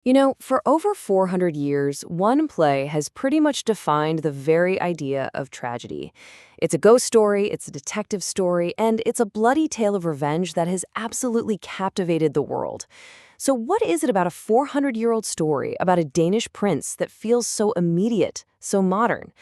You know, for over 400 years, one play has pretty much defined the very idea of tragedy. It's a ghost story, it's a detective story, and it's a bloody tale of revenge that has absolutely captivated the world. So what is it about a 400-year-old story about a Danish prince that feels so immediate, so modern?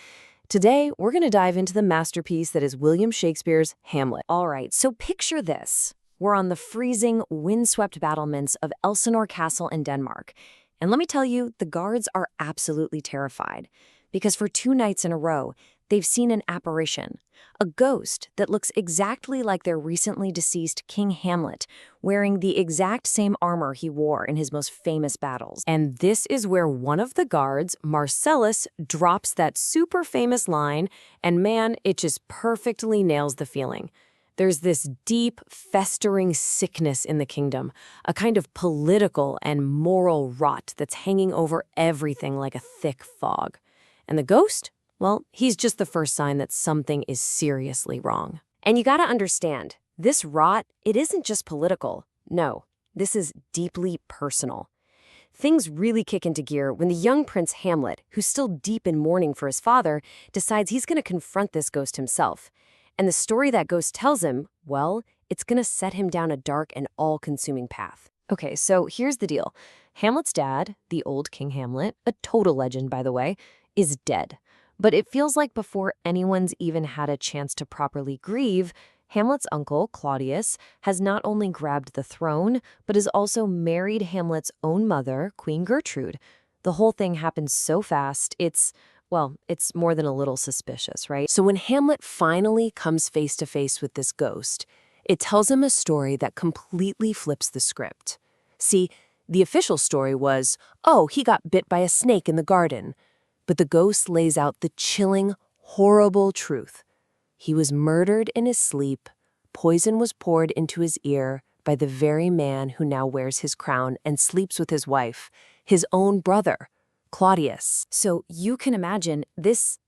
Today, we're going to dive into the masterpiece that is William Shakespeare's Hamlet. All right, so picture this. We're on the freezing, windswept battlements of Elsinore Castle in Denmark. And let me tell you, the guards are absolutely terrified. Because for 2 nights in a row, they've seen an apparition. A ghost that looks exactly like their recently deceased King Hamlet, wearing the exact same armor he wore in his most famous battles. And this is where one of the guards, Marcellus, drops that super famous line, and man, it just perfectly nails the feeling. There's this deep, festering sickness in the kingdom, a kind of political and moral rot that's hanging over everything like a thick fog. And the ghost? Well, he's just the first sign that something is seriously wrong. And you gotta understand, this rot, it isn't just political. No, this is deeply personal. Things really kick into gear when the young Prince Hamlet, who's still deep in mourning for his father, decides he's gonna confront this ghost himself. And the story that ghost tells him, well, it's gonna set him down a dark and all-consuming path. Okay, so here's the deal. Hamlet's dad, the old King Hamlet, a total legend by the way, is dead. But it feels like before anyone's even had a chance to properly grieve, Hamlet's uncle, Claudius, has not only grabbed the throne, but has also married Hamlet's own mother, Queen Gertrude. The whole thing happened so fast, well, it's more than a little suspicious, right? So when Hamlet finally comes face to face with this ghost, it tells him a story that completely flips the script. See, the official story was, oh, he got bit by a snake in the garden. But the ghost lays out the chilling, horrible truth. He was murdered in his sleep. Poison was poured into his ear by the very man who now wears his crown and sleeps with his wife, his own brother, Claudius. So you can imagine this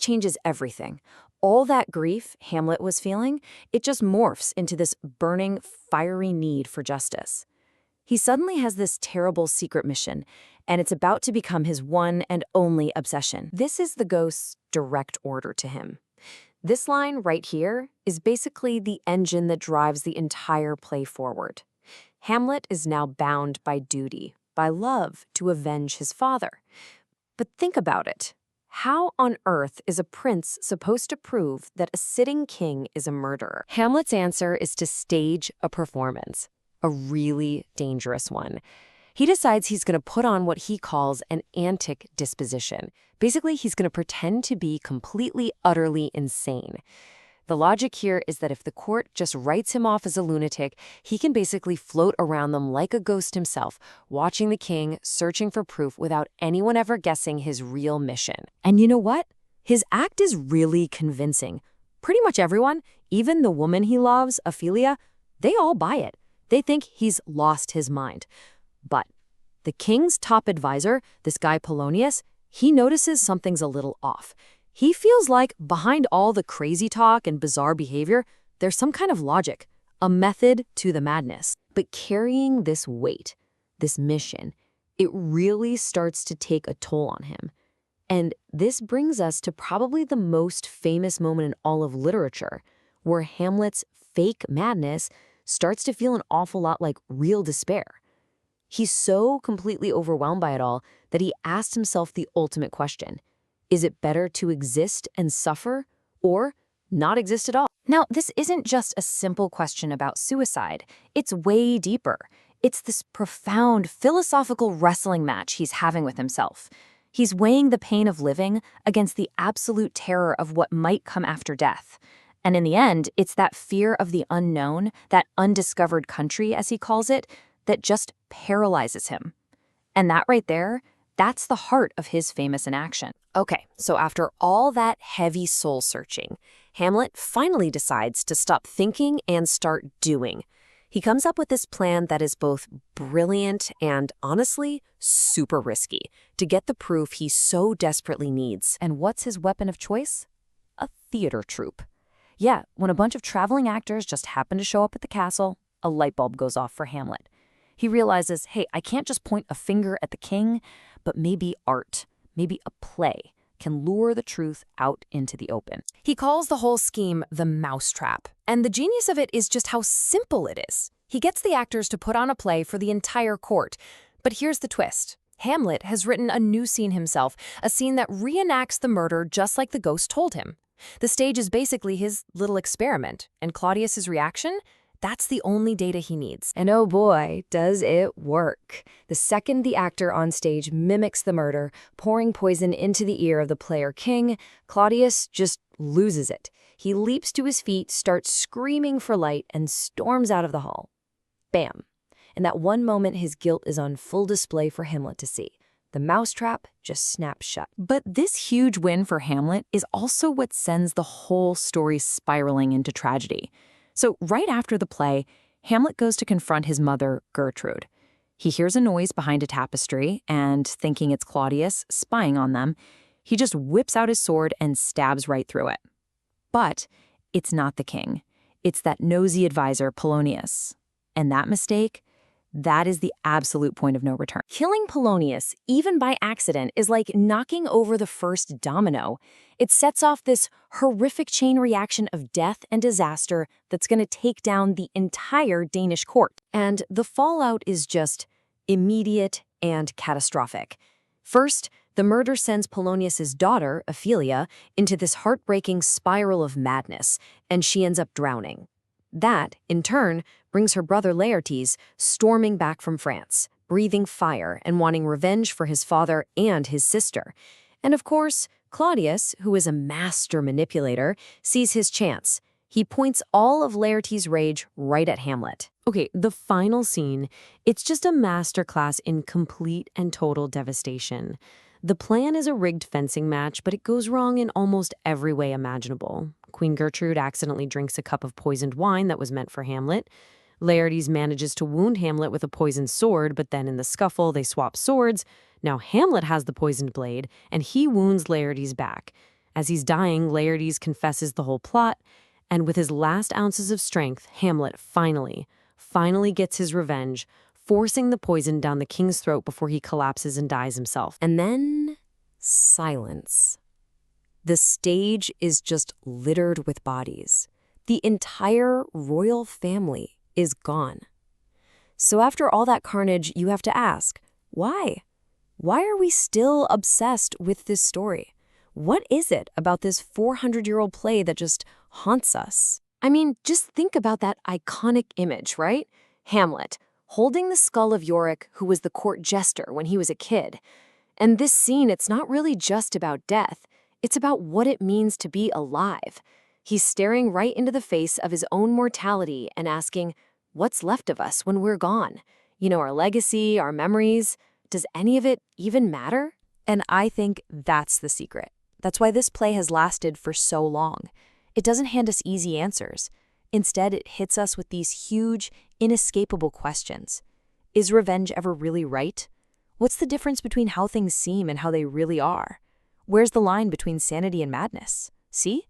changes everything. All that grief Hamlet was feeling, it just morphs into this burning, fiery need for justice. He suddenly has this terrible secret mission, and it's about to become his one and only obsession. This is the ghost's direct order to him. This line right here is basically the engine that drives the entire play forward. Hamlet is now bound by duty, by love, to avenge his father. But think about it. How on earth is a prince supposed to prove that a sitting king is a murderer? Hamlet's answer is to stage a performance, a really dangerous one. He decides he's going to put on what he calls an antic disposition. Basically, he's going to pretend to be completely, utterly insane. The logic here is that if the court just writes him off as a lunatic, he can basically float around them like a ghost himself, watching the king, searching for proof without anyone ever guessing his real mission. And you know what? His act is really convincing. Pretty much everyone, even the woman he loves, Ophelia, they all buy it. They think he's lost his mind. But the king's top advisor, this guy Polonius, he notices something's a little off. He feels like behind all the crazy talk and bizarre behavior, there's some kind of logic, a method to the madness. But carrying this weight, this mission, it really starts to take a toll on him. And this brings us to probably the most famous moment in all of literature, where Hamlet's fake madness starts to feel an awful lot like real despair. He's so completely overwhelmed by it all that he asked himself the ultimate question. Is it better to exist and suffer, or not exist at all? Now, this isn't just a simple question about suicide. It's way deeper. It's this profound philosophical wrestling match he's having with himself. He's weighing the pain of living against the absolute terror of what might come after death. And in the end, it's that fear of the unknown, that undiscovered country, as he calls it, that just paralyzes him. And that right there, that's the heart of his famous inaction. Okay, so after all that heavy soul-searching, Hamlet finally decides to stop thinking and start doing. He comes up with this plan that is both brilliant and, honestly, super risky to get the proof he so desperately needs. And what's his weapon of choice? A theater troupe. Yeah, when a bunch of traveling actors just happen to show up at the castle, a light bulb goes off for Hamlet. He realizes, hey, I can't just point a finger at the king, but maybe art, maybe a play can lure the truth out into the open. He calls the whole scheme the mousetrap, and the genius of it is just how simple it is. He gets the actors to put on a play for the entire court. But here's the twist. Hamlet has written a new scene himself, a scene that reenacts the murder just like the ghost told him. The stage is basically his little experiment, and Claudius's reaction? That's the only data he needs. And oh boy, does it work. The second the actor on stage mimics the murder, pouring poison into the ear of the player king, Claudius just loses it. He leaps to his feet, starts screaming for light, and storms out of the hall. Bam. In that one moment, his guilt is on full display for Hamlet to see. The mousetrap just snaps shut. But this huge win for Hamlet is also what sends the whole story spiraling into tragedy. So right after the play, Hamlet goes to confront his mother, Gertrude. He hears a noise behind a tapestry, and thinking it's Claudius spying on them, he just whips out his sword and stabs right through it. But it's not the king. It's that nosy advisor, Polonius. And that mistake, that is the absolute point of no return. Killing Polonius, even by accident, is like knocking over the first domino. It sets off this horrific chain reaction of death and disaster that's going to take down the entire Danish court. And the fallout is just immediate and catastrophic. First, the murder sends Polonius's daughter, Ophelia, into this heartbreaking spiral of madness, and she ends up drowning. That, in turn, brings her brother Laertes storming back from France, breathing fire and wanting revenge for his father and his sister. And of course, Claudius, who is a master manipulator, sees his chance. He points all of Laertes' rage right at Hamlet. Okay, the final scene, it's just a masterclass in complete and total devastation. The plan is a rigged fencing match, but it goes wrong in almost every way imaginable. Queen Gertrude accidentally drinks a cup of poisoned wine that was meant for Hamlet. Laertes manages to wound Hamlet with a poisoned sword, but then in the scuffle, they swap swords. Now Hamlet has the poisoned blade, and he wounds Laertes back. As he's dying, Laertes confesses the whole plot, and with his last ounces of strength, Hamlet finally gets his revenge, forcing the poison down the king's throat before he collapses and dies himself. And then, silence. The stage is just littered with bodies. The entire royal family is gone. So after all that carnage, you have to ask, why? Why are we still obsessed with this story? What is it about this 400-year-old play that just haunts us? I mean, just think about that iconic image, right? Hamlet, holding the skull of Yorick, who was the court jester when he was a kid. And this scene, it's not really just about death. It's about what it means to be alive. He's staring right into the face of his own mortality and asking, what's left of us when we're gone? You know, our legacy, our memories. Does any of it even matter? And I think that's the secret. That's why this play has lasted for so long. It doesn't hand us easy answers. Instead, it hits us with these huge, inescapable questions. Is revenge ever really right? What's the difference between how things seem and how they really are? Where's the line between sanity and madness? See?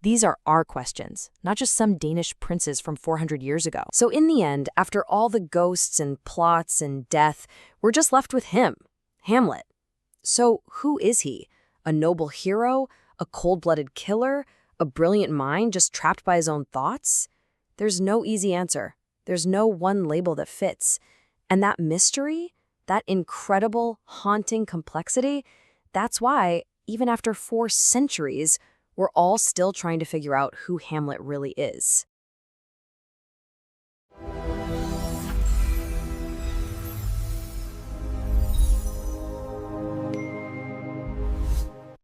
These are our questions, not just some Danish princes from 400 years ago. So in the end, after all the ghosts and plots and death, we're just left with him, Hamlet. So who is he? A noble hero? A cold-blooded killer? A brilliant mind just trapped by his own thoughts? There's no easy answer. There's no one label that fits. And that mystery, that incredible, haunting complexity, that's why, even after 4 centuries, we're all still trying to figure out who Hamlet really is.